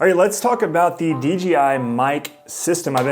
All right, let's talk about the DJI Mic system. I've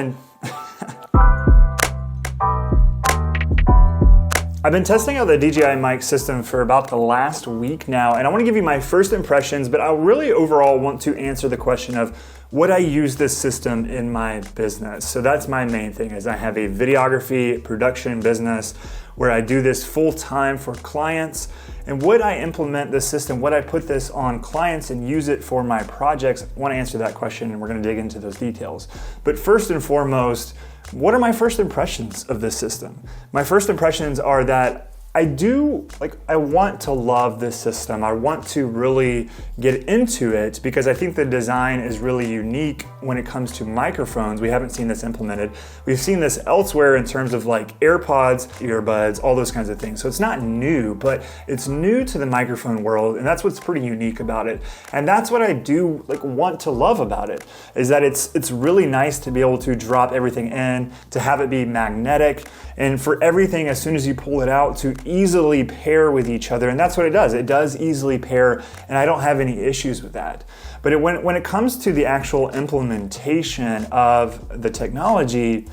been testing out the DJI Mic system for about the last week now, and I want to give you my first impressions, but I really overall want to answer the question of would I use this system in my business? So that's my main thing, is I have a videography production business where I do this full time for clients. And would I implement this system? Would I put this on clients and use it for my projects? I want to answer that question, and we're going to dig into those details. But first and foremost, what are my first impressions of this system? My first impressions are that I want to love this system. I want to really get into it because I think the design is really unique when it comes to microphones. We haven't seen this implemented. We've seen this elsewhere in terms of like AirPods, earbuds, all those kinds of things. So it's not new, but it's new to the microphone world, and that's what's pretty unique about it. And that's what I do want to love about it, is that it's really nice to be able to drop everything in, to have it be magnetic, and for everything, as soon as you pull it out, to easily pair with each other. And that's what it does. It does easily pair, and I don't have any issues with that. But when it comes to the actual implementation of the technology,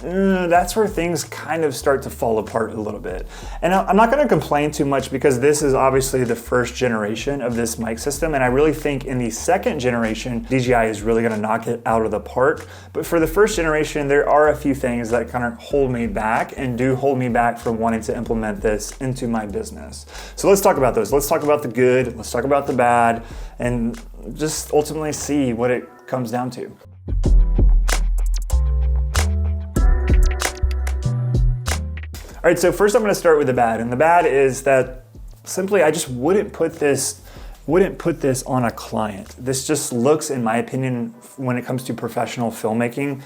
that's where things kind of start to fall apart a little bit. And I'm not going to complain too much because this is obviously the first generation of this mic system, and I really think in the second generation, DJI is really going to knock it out of the park. But for the first generation, there are a few things that kind of hold me back and do hold me back from wanting to implement this into my business. So let's talk about those. Let's talk about the good, let's talk about the bad, and just ultimately see what it comes down to. All right, so first I'm going to start with the bad, and the bad is that simply I just wouldn't put this on a client. This just looks, in my opinion, when it comes to professional filmmaking,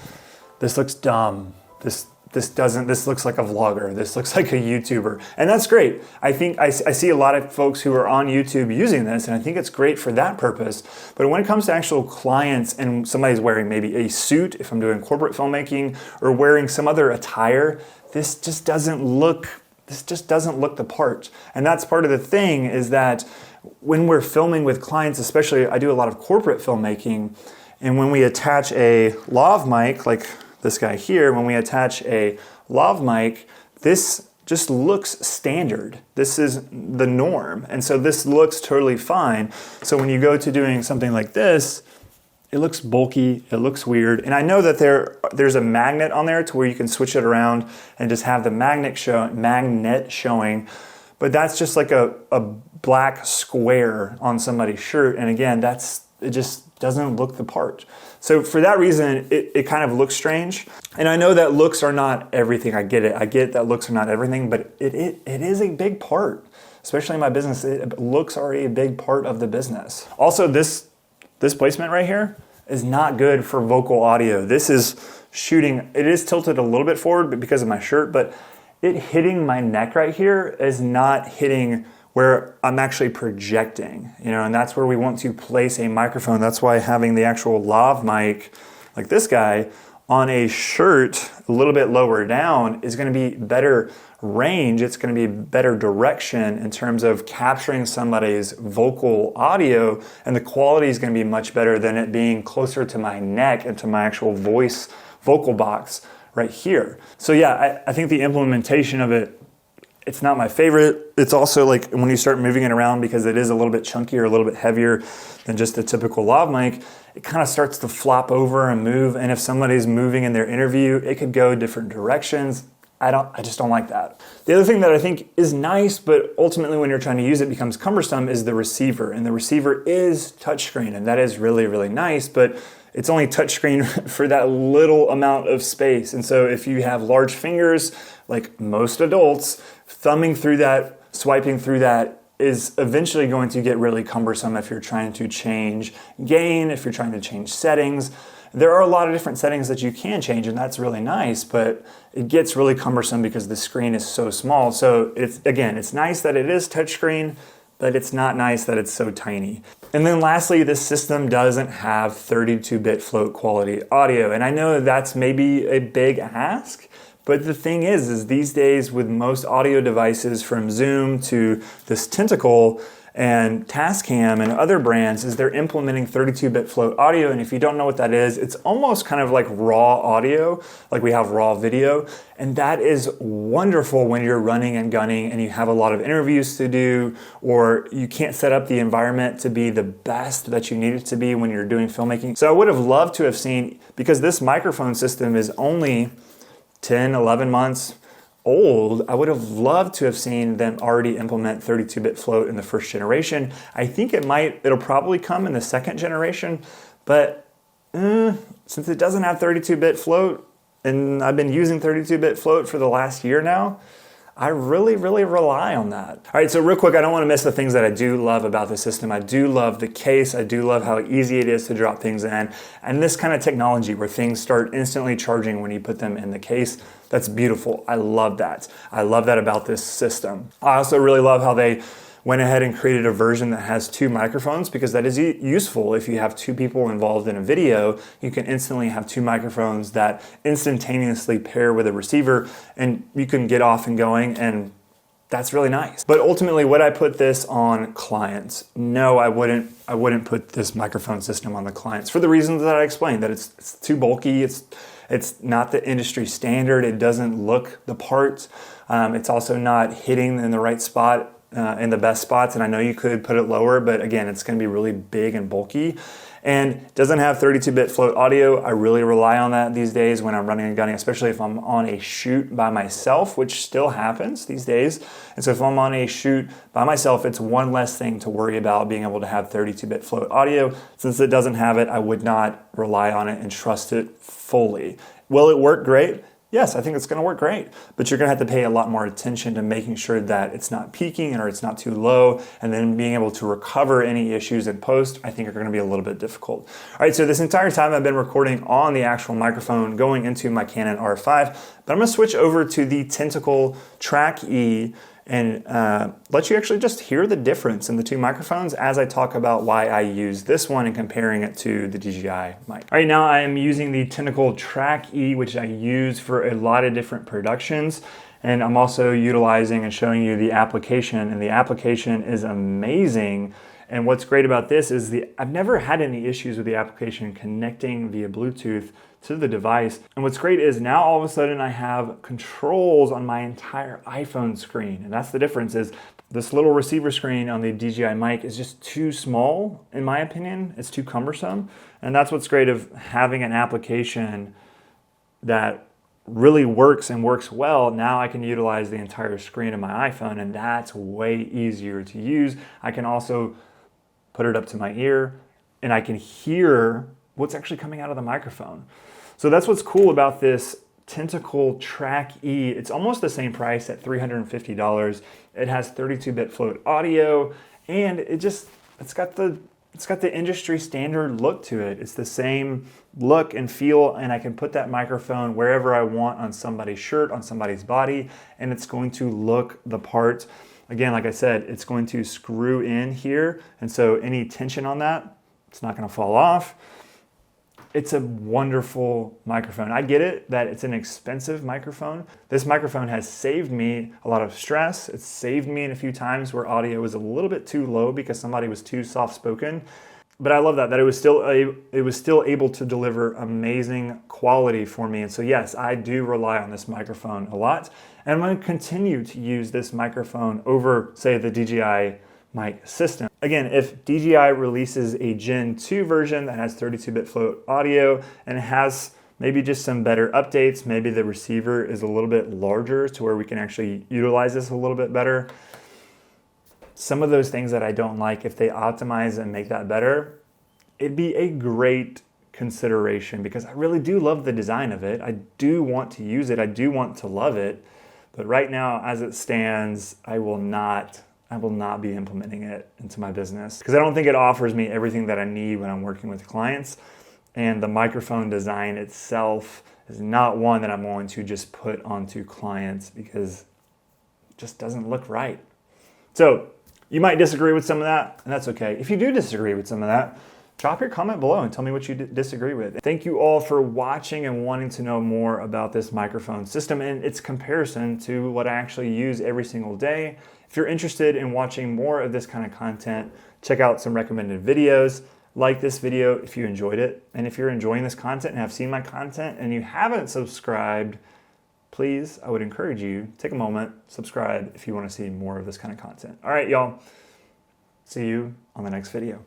this looks dumb. This looks like a vlogger. This looks like a YouTuber, and that's great. I think I see a lot of folks who are on YouTube using this, and I think it's great for that purpose. But when it comes to actual clients and somebody's wearing maybe a suit, if I'm doing corporate filmmaking, or wearing some other attire, this just doesn't look the part. And that's part of the thing, is that when we're filming with clients, especially I do a lot of corporate filmmaking, and when we attach a lav mic, like this guy here, when we attach a lav mic, this just looks standard. This is the norm. And so this looks totally fine. So when you go to doing something like this, it looks bulky, it looks weird. And I know that there's a magnet on there to where you can switch it around and just have the magnet showing, but that's just like a black square on somebody's shirt. And again, it just doesn't look the part. So for that reason, it kind of looks strange. And I know that looks are not everything. I get it. I get that looks are not everything, but it is a big part, especially in my business. Looks are a big part of the business. Also, this placement right here is not good for vocal audio. This is shooting, it is tilted a little bit forward because of my shirt, but it hitting my neck right here is not hitting where I'm actually projecting, and that's where we want to place a microphone. That's why having the actual lav mic, like this guy, on a shirt a little bit lower down is going to be better range. It's going to be better direction in terms of capturing somebody's vocal audio, and the quality is going to be much better than it being closer to my neck and to my actual vocal box right here. So yeah, I think the implementation of it, it's not my favorite. It's also like when you start moving it around, because it is a little bit chunkier, a little bit heavier than just the typical lav mic, it kind of starts to flop over and move. And if somebody's moving in their interview, it could go different directions. I just don't like that. The other thing that I think is nice, but ultimately when you're trying to use it becomes cumbersome, is the receiver. And the receiver is touchscreen, and that is really, really nice, but it's only touchscreen for that little amount of space. And so if you have large fingers, like most adults, thumbing through that, swiping through that is eventually going to get really cumbersome if you're trying to change gain, if you're trying to change settings. There are a lot of different settings that you can change, and that's really nice, but it gets really cumbersome because the screen is so small. So it's nice that it is touchscreen, but it's not nice that it's so tiny. And then lastly, this system doesn't have 32-bit float quality audio. And I know that's maybe a big ask, but the thing is these days with most audio devices, from Zoom to this Tentacle, and Tascam and other brands is they're implementing 32-bit float audio. And if you don't know what that is, it's almost kind of like raw audio, like we have raw video. And that is wonderful when you're running and gunning and you have a lot of interviews to do, or you can't set up the environment to be the best that you need it to be when you're doing filmmaking. So I would have loved to have seen, because this microphone system is only 10, 11 months old, I would have loved to have seen them already implement 32-bit float in the first generation. I think it'll probably come in the second generation, but since it doesn't have 32-bit float, and I've been using 32-bit float for the last year now, I really, really rely on that. All right, so real quick, I don't want to miss the things that I do love about the system. I do love the case. I do love how easy it is to drop things in. And this kind of technology where things start instantly charging when you put them in the case, that's beautiful. I love that. I love that about this system. I also really love how they went ahead and created a version that has 2 microphones, because that is useful. If you have 2 people involved in a video, you can instantly have 2 microphones that instantaneously pair with a receiver, and you can get off and going, and that's really nice. But ultimately, would I put this on clients? No, I wouldn't put this microphone system on the clients for the reasons that I explained, that it's too bulky, it's not the industry standard, it doesn't look the part, it's also not hitting in the right spot, in the best spots, and I know you could put it lower, but again, it's going to be really big and bulky, and doesn't have 32-bit float audio. I really rely on that these days when I'm running and gunning, especially if I'm on a shoot by myself, which still happens these days. And so if I'm on a shoot by myself, it's one less thing to worry about being able to have 32-bit float audio. Since it doesn't have it, I would not rely on it and trust it fully. Will it work great? Yes, I think it's going to work great, but you're going to have to pay a lot more attention to making sure that it's not peaking or it's not too low, and then being able to recover any issues in post, I think are going to be a little bit difficult. All right, so this entire time I've been recording on the actual microphone going into my Canon R5, but I'm going to switch over to the Tentacle Track E and let you actually just hear the difference in the 2 microphones as I talk about why I use this one and comparing it to the DJI Mic. All right, now I am using the Tentacle Track E, which I use for a lot of different productions. And I'm also utilizing and showing you the application, and the application is amazing. And what's great about this is I've never had any issues with the application connecting via Bluetooth to the device. And what's great is now all of a sudden I have controls on my entire iPhone screen. And that's the difference, is this little receiver screen on the DJI Mic is just too small, in my opinion. It's too cumbersome. And that's what's great of having an application that really works and works well. Now I can utilize the entire screen of my iPhone, and that's way easier to use. I can also put it up to my ear and I can hear what's actually coming out of the microphone. So that's what's cool about this Tentacle Track E. It's almost the same price at $350. It has 32-bit float audio, and it's got the industry standard look to it. It's the same look and feel, and I can put that microphone wherever I want on somebody's shirt, on somebody's body, and it's going to look the part. Again, like I said, it's going to screw in here, and so any tension on that, it's not going to fall off. It's a wonderful microphone. I get it that it's an expensive microphone. This microphone has saved me a lot of stress. It's saved me in a few times where audio was a little bit too low because somebody was too soft-spoken. But I love that it was still able to deliver amazing quality for me. And so yes, I do rely on this microphone a lot. And I'm going to continue to use this microphone over, say, the DJI Mic system. Again, if DJI releases a Gen 2 version that has 32-bit float audio and it has maybe just some better updates, maybe the receiver is a little bit larger to where we can actually utilize this a little bit better. Some of those things that I don't like, if they optimize and make that better, it'd be a great consideration because I really do love the design of it. I do want to use it. I do want to love it. But right now, as it stands, I will not be implementing it into my business because I don't think it offers me everything that I need when I'm working with clients. And the microphone design itself is not one that I'm going to just put onto clients because it just doesn't look right. So you might disagree with some of that, and that's okay. If you do disagree with some of that, Drop your comment below and tell me what you disagree with. Thank you all for watching and wanting to know more about this microphone system and its comparison to what I actually use every single day. If you're interested in watching more of this kind of content, check out some recommended videos. Like this video if you enjoyed it. And if you're enjoying this content and have seen my content and you haven't subscribed, please, I would encourage you, take a moment, subscribe if you want to see more of this kind of content. All right, y'all. See you on the next video.